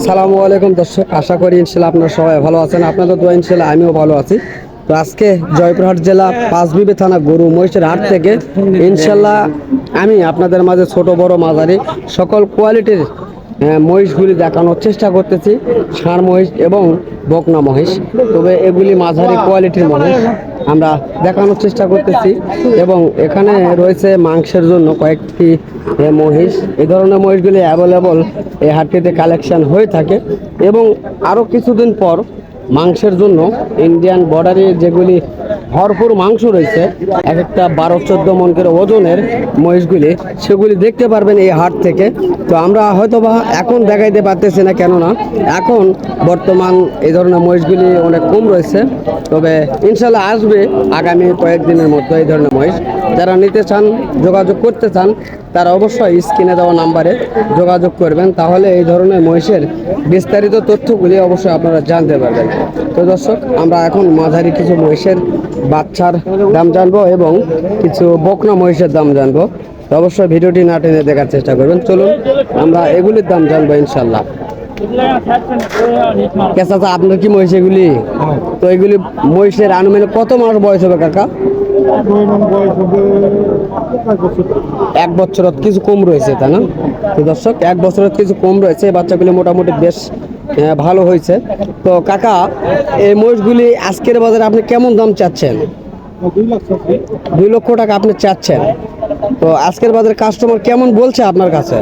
সালামু আলাইকুম দর্শক, আশা করি ইনশাল্লাহ আপনারা সবাই ভালো আছেন। আপনাদের দোয়া ইনশাল্লাহ আমিও ভালো আছি। তো আজকে জয়পুরহাট জেলা পাঁচবিবি থানা গরু মহিষের হাট থেকে ইনশাল্লাহ আমি আপনাদের মাঝে ছোট বড় মাঝারি সকল কোয়ালিটির মহিষগুলি দেখানোর চেষ্টা করতেছি। ষাঁড় মহিষ এবং বকনা মহিষ, তবে এগুলি মাঝারি কোয়ালিটির মহিষ আমরা দেখানোর চেষ্টা করতেছি। এবং এখানে রয়েছে মাংসের জন্য কয়েকটি মহিষ। এই ধরনের মহিষগুলি অ্যাভেলেবল এই হাটটিতে কালেকশন হয়ে থাকে। এবং আরও কিছুদিন পর মাংসের জন্য ইন্ডিয়ান বর্ডারে যেগুলি ভরপুর মাংস রয়েছে, এক একটা 12-14 মন করে ওজনের মহিষগুলি, সেগুলি দেখতে পারবেন এই হাট থেকে। তো আমরা হয়তোবা এখন দেখাইতে পারতেছি না, কেননা এখন বর্তমান এই ধরনের মহিষগুলি অনেক কম রয়েছে। তবে ইনশাল্লাহ আসবে আগামী কয়েকদিনের মধ্যে এই ধরনের মহিষ। যারা নিতে চান, যোগাযোগ করতে চান, তারা অবশ্যই স্ক্রিনে দেওয়া নাম্বারে যোগাযোগ করবেন, তাহলে এই ধরনের মহিষের বিস্তারিত তথ্যগুলি অবশ্যই আপনারা জানতে পারবেন। তো দর্শক, আমরা এখন মাঝারি কিছু মহিষের বাচ্চার দাম জানবো এবং কিছু বকনা মহিষের দাম জানবো। তো অবশ্যই ভিডিওটি না টেনে দেখার চেষ্টা করবেন। চলুন আমরা এগুলির দাম জানবো ইনশাল্লাহ। চাচা, আপনার কি মহিষ এগুলি? তো এগুলি মহিষের আনুমানিক কত মাস বয়স হবে কাকা? 1 বছর কিছু কম রয়েছে, তাই না? তো দর্শক, 1 বছরের কিছু কম রয়েছে। বাচ্চাগুলি মোটামুটি বেশ ভালো হয়েছে। তো কাকা, এই মহিষগুলি আজকের বাজারে আপনি কেমন দাম চাচ্ছেন? 2 লক্ষ টাকা আপনি চাচ্ছেন। তো আজকের বাজারে কাস্টমার কেমন বলছে আপনার কাছে?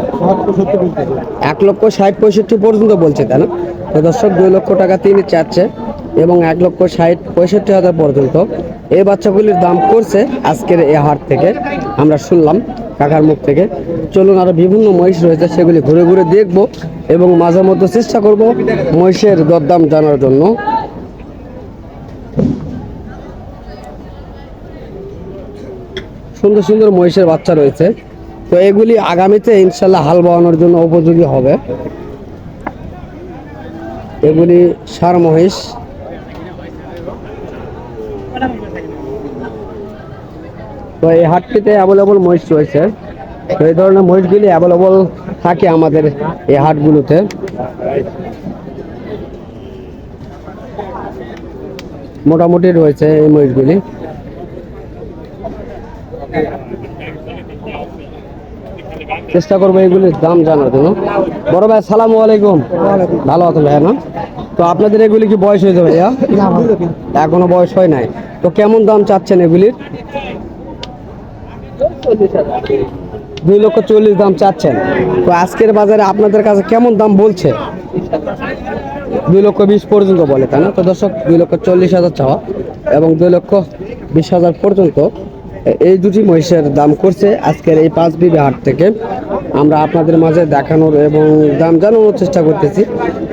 1,60,65 পর্যন্ত বলছে, তাই না? তো দর্শক, 2 লক্ষ টাকা তিনি চাচ্ছে এবং 1,60,65,000 পর্যন্ত এই বাচ্চাগুলির দাম করছে আজকের এই হাট থেকে। আমরা শুনলাম কাকার মুখ থেকে। চলুন, আরও বিভিন্ন মহিষ রয়েছে, সেগুলি ঘুরে ঘুরে দেখব এবং মাঝে মধ্যে চেষ্টা করব মহিষের দরদাম জানার জন্য। সুন্দর সুন্দর মহিষের বাচ্চা রয়েছে। তো এগুলি আগামীতে ইনশাল্লাহ হাল বাওয়ানোর জন্য উপযোগী হবে। এগুলি ষাঁড় মহিষ। তো এই হাটটিতে অ্যাভেলেবল মহিষ রয়েছে। তো এই ধরনের মহিষগুলি অ্যাভেলেবল থাকে আমাদের এই হাটগুলোতে। মোটামুটি রয়েছে এই মহিষগুলি। চেষ্টা করবো এগুলির দাম জানার জন্য। বড় ভাই, সালামু আলাইকুম। ভালো আছেন ভাইয়া? না, তো আপনাদের এগুলি কি বয়স হয়েছে ভাইয়া? এখনো বয়স হয় নাই। তো কেমন দাম চাচ্ছেন এগুলির? 2,40,000 দাম চাচ্ছেন। তো আজকের বাজারে আপনাদের কাছে কেমন দাম বলছে? 2,20,000 পর্যন্ত বলে, তাই না? তো দর্শক, 2,40,000 চাওয়া এবং 2,20,000 পর্যন্ত এই দুটি মহিষের দাম করছে আজকের এই পাঁচবিবি হাট থেকে। আমরা আপনাদের মাঝে দেখানোর এবং দাম জানানোর চেষ্টা করতেছি।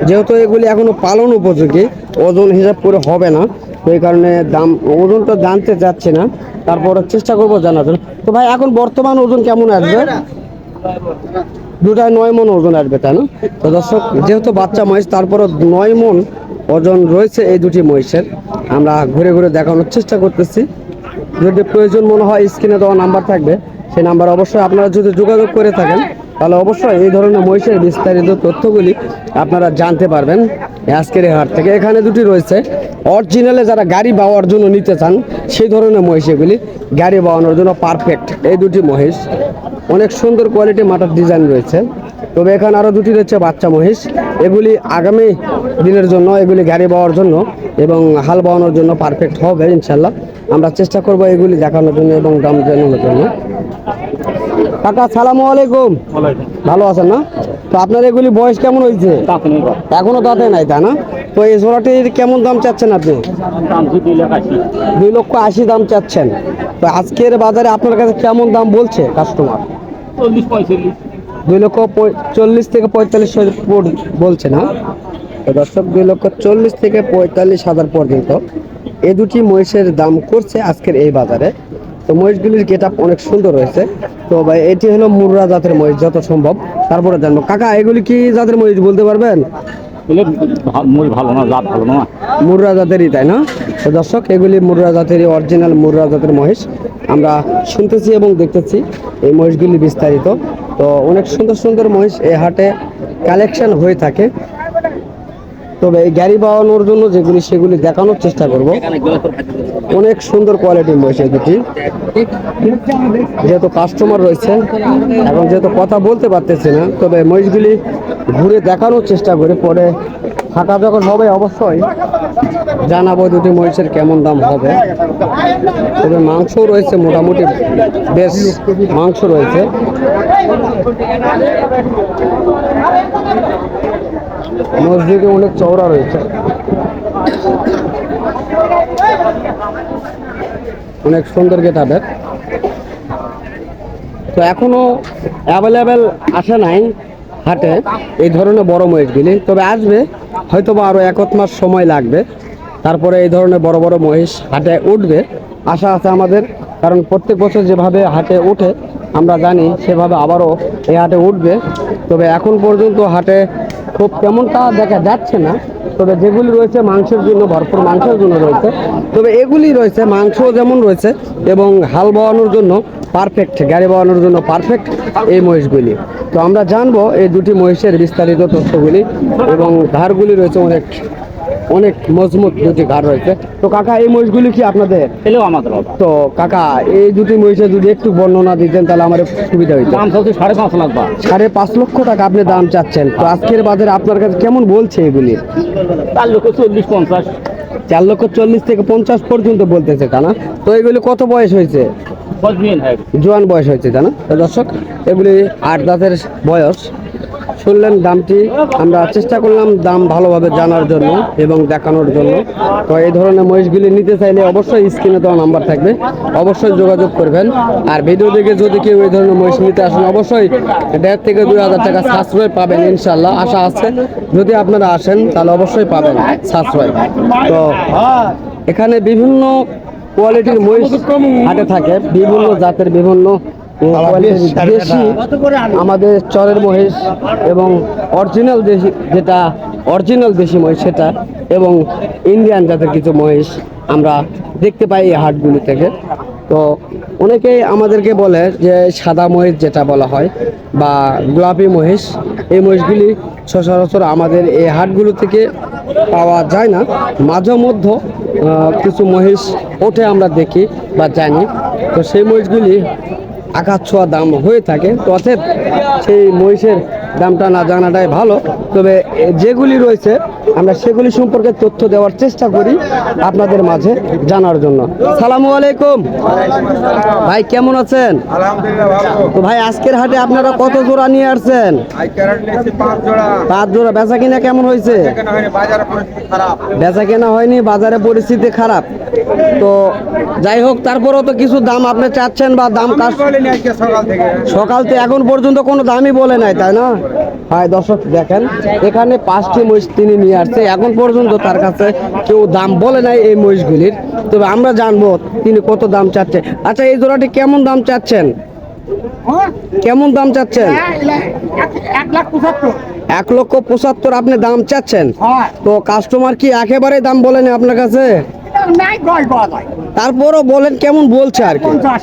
যেহেতু এগুলি এখনো পালন উপযোগী, ওজন হিসাব করে হবে না, তো এই কারণে দাম ওজনটা জানতে চাচ্ছি না। তারপর চেষ্টা করবো জানার জন্য। তো ভাই, এখন বর্তমান ওজন কেমন আসবে? 9 মন ওজন আসবে, তাই না? তো দর্শক, যেহেতু বাচ্চা মহিষ, তারপরও 9 মন ওজন রয়েছে এই দুটি মহিষের। আমরা ঘুরে ঘুরে দেখানোর চেষ্টা করতেছি। যদি প্রয়োজন মনে হয়, স্ক্রিনে দেওয়া নাম্বার থাকবে, সেই নাম্বার অবশ্যই আপনারা যদি যোগাযোগ করে থাকেন, তাহলে অবশ্যই এই ধরনের মহিষের বিস্তারিত তথ্যগুলি আপনারা জানতে পারবেন আজকের এই হাট থেকে। এখানে দুটি রয়েছে অরিজিনালে, যারা গাড়ি বাওয়ার জন্য নিতে চান সেই ধরনের মহিষ। এগুলি গাড়ি বাওয়ানোর জন্য পারফেক্ট এই দুটি মহিষ। অনেক সুন্দর কোয়ালিটি মাথার ডিজাইন রয়েছে। তবে এখানে আরও দুটি রয়েছে বাচ্চা মহিষ। এগুলি আগামী দিনের জন্য, এগুলি গাড়ি বাওয়ার জন্য এবং হাল বাওয়ানোর জন্য পারফেক্ট হবে ইনশাল্লাহ। আমরা চেষ্টা করবো এগুলি দেখানোর জন্য এবং দাম জানানোর জন্য। কাকা, সালামু আলাইকুম। ভালো আছেন না? তো আপনার এগুলি বয়স কেমন হয়েছে? এখনো দাঁতে নাই, তাই না? তো এই জোড়াটির কেমন দাম চাচ্ছেন আপনি? 2,80,000 দাম চাচ্ছেন। তো আজকের বাজারে আপনার কাছে কেমন দাম বলছে কাস্টমার? 2,40,000 থেকে 45,000 বলছে না? তো দর্শক, 2,40,000 থেকে 45,000 পর্যন্ত এই দুটি মহিষের দাম করছে আজকের এই বাজারে। তো মহিষগুলির গেট আপ অনেক সুন্দর রয়েছে। তো ভাই, এটি হলো মুর্রা জাতের মহিষ যত সম্ভব। তারপরে জানবো কাকা, এগুলি কি জাতের মহিষ বলতে পারবেন? ভালো না, জাত ভালো না, মুর্রা জাতেরই, তাই না? তো দর্শক, এগুলি মুর্রা জাতেরই, অরিজিনাল মুর্রা জাতের মহিষ। আমরা শুনতেছি এবং দেখতেছি এই মহিষগুলি বিস্তারিত। তো অনেক সুন্দর সুন্দর মহিষ এই হাটে কালেকশন হয়ে থাকে। তবে এই গাড়ি বাওয়ানোর জন্য যেগুলি সেগুলি দেখানোর চেষ্টা করব। অনেক সুন্দর কোয়ালিটির মহিষ এই দুটি। যেহেতু কাস্টমার রয়েছে, এখন যেহেতু কথা বলতে পারতেছি না, তবে মহিষগুলি ঘুরে দেখানোর চেষ্টা করি, পরে ফাঁকা যখন হবে অবশ্যই জানাবো দুটি মহিষের কেমন দাম হবে। তবে মাংস রয়েছে, মোটামুটি বেশ মাংস রয়েছে। মসজিদে অনেক চওড়া রয়েছে, অনেক সুন্দর গেটআপের। তো এখনো অ্যাভেলেবেল আসে নাই হাটে এই ধরনের বড় মহিষগুলি, তবে আসবে হয়তো বা আরো 1 মাস সময় লাগবে, তারপরে এই ধরনের বড় বড় মহিষ হাটে উঠবে আশা আছে আমাদের। কারণ প্রত্যেক বছর যেভাবে হাটে ওঠে আমরা জানি সেভাবে আবারও এই হাটে উঠবে। তবে এখন পর্যন্ত হাটে খুব তেমনটা দেখা যাচ্ছে না, তবে যেগুলি রয়েছে মাংসের জন্য, ভরপুর মাংসের জন্য রয়েছে। তবে এগুলি রয়েছে মাংস যেমন রয়েছে এবং হাল বাওয়ানোর জন্য পারফেক্ট, গাড়ি বাওয়ানোর জন্য পারফেক্ট এই মহিষগুলি। তো আমরা জানবো এই দুটি মহিষের বিস্তারিত তথ্যগুলি, এবং ধারগুলি রয়েছে অনেক অনেক মজবুত দুটি ঘাট রয়েছে। তো কাকা এই মহিষগুলি কি আপনাদের? এলেও আমাদের হবে। তো কাকা এই দুটি মহিষের যদি একটু বর্ণনা দিতেন তাহলে আমার একটু সুবিধা হইতো। দাম চলছে 5.5 লাখ বা 5.5 লক্ষ টাকা আপনি দাম চাচ্ছেন। তো আজকের বাজারে আপনার কাছে কেমন বলছে এগুলি? 4,40,50। 4,40,000 থেকে 50 পর্যন্ত বলতেছে, তা না? তো এগুলি কত বয়স হয়েছে? জোয়ান বয়স হয়েছে, তা না? তো দর্শক এগুলি 8 দাঁতের বয়স। শুনলেন দামটি, আমরা চেষ্টা করলাম দাম ভালোভাবে জানার জন্য এবং দেখানোর জন্য। তো এই ধরনের মহিষগুলি নিতে চাইলে অবশ্যই স্ক্রিনে দেওয়া নাম্বার থাকবে, অবশ্যই যোগাযোগ করবেন। আর ভিডিও দেখে যদি কেউ এই ধরনের মহিষ নিতে আসেন অবশ্যই 1,500 থেকে 2,000 টাকা সাশ্রয় পাবেন ইনশাল্লাহ, আশা আছে। যদি আপনারা আসেন তাহলে অবশ্যই পাবেন সাশ্রয়। তো এখানে বিভিন্ন কোয়ালিটির মহিষ হাটে থাকে, বিভিন্ন জাতের, বিভিন্ন দেশি, আমাদের চরের মহিষ এবং অরিজিনাল দেশি, যেটা অরিজিনাল দেশি মহিষ সেটা, এবং ইন্ডিয়ান জাতের কিছু মহিষ আমরা দেখতে পাই এই হাটগুলি থেকে। তো অনেকেই আমাদেরকে বলে যে সাদা মহিষ যেটা বলা হয় বা গোলাপি মহিষ, এই মহিষগুলি সচরাচর আমাদের এই হাটগুলো থেকে পাওয়া যায় না। মাঝে মধ্যে কিছু মহিষ ওঠে আমরা দেখি বা জানি, তো সেই মহিষগুলি আকাশ ছোঁয়া দাম হয়ে থাকে। তো অতএব সেই মহিষের দামটা না জানাটাই ভালো। তবে যেগুলি রয়েছে আমরা সেগুলি সম্পর্কে তথ্য দেওয়ার চেষ্টা করি আপনাদের মাঝে জানার জন্য। সালামু আলাইকুম ভাই, কেমন আছেন? আলহামদুলিল্লাহ ভালো। তো ভাই আজকের হাটে আপনারা কত জোড়া নিয়ে আসছেন? 5 জোড়া। 5 জোড়া। বেচা কিনা কেমন হয়েছে? কেন হয়নি, বাজারের পরিস্থিতি খারাপ। বেচা কেনা হয়নি, বাজারে পরিস্থিতি খারাপ। তো যাই হোক, তারপরেও তো কিছু দাম আপনি চাচ্ছেন বা দাম বলিনি আজকে সকাল থেকে। সকাল থেকে এখন পর্যন্ত কোনো দামই বলে নাই, তাই না? হ্যাঁ দর্শক দেখেন, এখানে 5টি মহিষ তিনি নিয়ে আসছে, এখন পর্যন্ত তার কাছে কেউ দাম বলে নাই এই মহিষগুলির। তবে আমরা জানবো তিনি কত দাম চাচ্ছে। আচ্ছা, এই জোড়াটি কেমন দাম চাচ্ছেন? কেমন দাম চাচ্ছেন? 1,75,000। 1,75,000 আপনি দাম চাচ্ছেন। হ্যাঁ। তো কাস্টমার কি একেবারে দাম বলেনি আপনার কাছে? নাই, 10 বলা যায়। তারপরও বলেন কেমন বলছে আর কি? 50।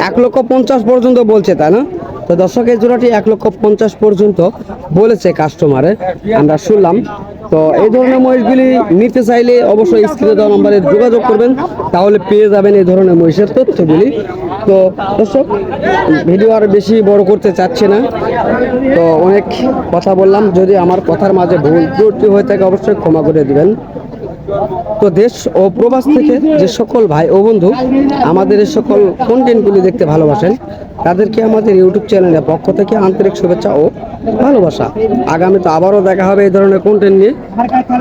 1,50,000 পর্যন্ত বলছে, তাই না? তো দর্শক এই জোড়াটি 1,50,000 পর্যন্ত বলেছে কাস্টমারে, আমরা শুনলাম। তো এই ধরনের মহিষগুলি নিতে চাইলে অবশ্যই স্ক্রিনে দেওয়া নম্বরে যোগাযোগ করবেন, তাহলে পেয়ে যাবেন এই ধরনের মহিষের তথ্যগুলি। তো দর্শক ভিডিও আর বেশি বড় করতে চাচ্ছি না, তো অনেক কথা বললাম, যদি আমার কথার মাঝে ভুল ত্রুটি হয়ে থাকে অবশ্যই ক্ষমা করে দিবেন। তো দেশ ও প্রবাস থেকে যে সকল ভাই ও বন্ধু আমাদের এই সকল কন্টেন্টগুলি দেখতে ভালোবাসেন তাদেরকে আমাদের ইউটিউব চ্যানেলের পক্ষ থেকে আন্তরিক শুভেচ্ছা ও ভালোবাসা। আগামীতে আবারও দেখা হবে এই ধরনের কন্টেন্ট নিয়ে।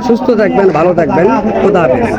সুস্থ থাকবেন, ভালো থাকবেন, খোদা হাফেজ।